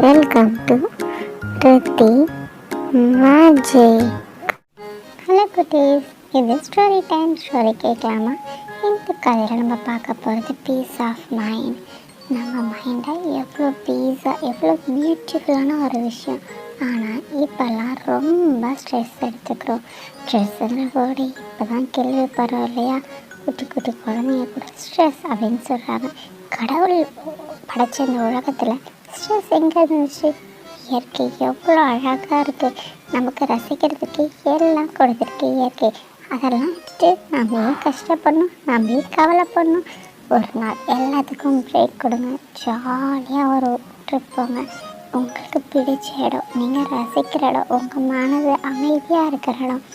Welcome to Riddhi magic. Hello குட்டீஸ், இது story time. Story கேட்கலாமா? இந்த கதையில் நம்ம பார்க்க போகிறது பீஸ் ஆஃப் மைண்ட். நம்ம மைண்டை எவ்வளோ எவ்வளோ பியூட்டிஃபுல்லான ஒரு விஷயம். ஆனால் இப்போல்லாம் ரொம்ப ஸ்ட்ரெஸ் எடுத்துக்கிறோம். ஸ்ட்ரெஸ்ஸுங்கிற வேர்டு இப்போ தான் கேள்விப்படுறோம் இல்லையா? குட்டி குட்டி குழந்தைங்க கூட ஸ்ட்ரெஸ் அப்படின்னு சொல்கிறாங்க. கடவுள் படைச்ச இந்த உலகத்தில் ஸ்ட்ரெஸ் எங்கே இருந்துச்சு? இயற்கை எவ்வளோ அழகாக இருக்குது, நமக்கு ரசிக்கிறதுக்கு எல்லாம் கொடுத்துருக்கு இயற்கை. அதெல்லாம் வச்சுட்டு நம்ம ஏன் கஷ்டப்படணும், நம்ம ஏன் கவலைப்படணும்? ஒரு நாள் எல்லாத்துக்கும் பிரேக் கொடுங்க, ஜாலியாக ஒரு ட்ரிப் போங்க. உங்களுக்கு பிடிச்ச இடம், நீங்கள் ரசிக்கிற இடம், உங்கள் மனது அமைதியாக இருக்கிற இடம்,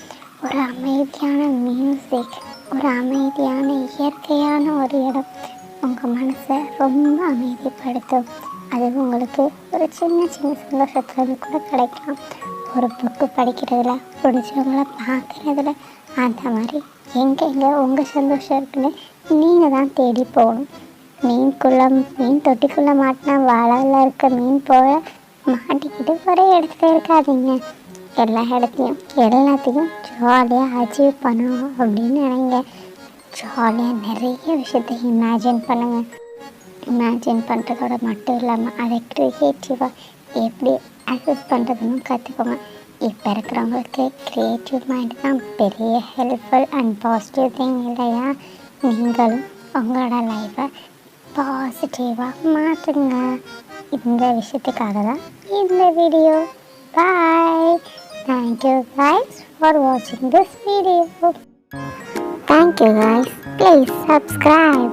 ஒரு அமைதியான மியூசிக், ஒரு அமைதியான இயற்கையான ஒரு இடம் உங்கள் மனசை ரொம்ப அமைதிப்படுத்தும். அது உங்களுக்கு ஒரு சின்ன சின்ன சந்தோஷத்துலேருந்து கூட கிடைக்கலாம். ஒரு புக்கு படிக்கிறதுல, பிடிச்சவங்கள பார்க்குறதுல, அந்த மாதிரி எங்கெங்கே உங்கள் சந்தோஷம் இருக்குன்னு நீங்கள் தான் தேடி போகணும். மீன் தொட்டிக்குள்ளே மாட்டினா வாழவில் இருக்க மீன் போல மாட்டிக்கிட்டு ஒரே இடத்துல இருக்காதீங்க. எல்லா இடத்தையும் எல்லாத்தையும் ஜாலியாக அச்சீவ் பண்ணணும் அப்படின்னு நினைங்க. ஜாலியாக நிறைய விஷயத்தை இமேஜின் பண்ணுங்கள். இமேஜின் பண்ணுறதோட மட்டும் இல்லாமல் அதை க்ரியேட்டிவாக எப்படி அக்சஸ் பண்ணுறதுன்னு கற்றுக்கோங்க. இப்போ இருக்கிறவங்களுக்கு க்ரியேட்டிவ் மைண்ட் தான் பெரிய ஹெல்ப்ஃபுல் அண்ட் பாசிட்டிவ் திங் இல்லையா? நீங்களும் உங்களோட லைஃப்பை பாசிட்டிவாக மாற்றுங்க. இந்த விஷயத்துக்காக தான் இந்த video. Bye. Thank you guys for watching this video. Thank you guys. Please subscribe.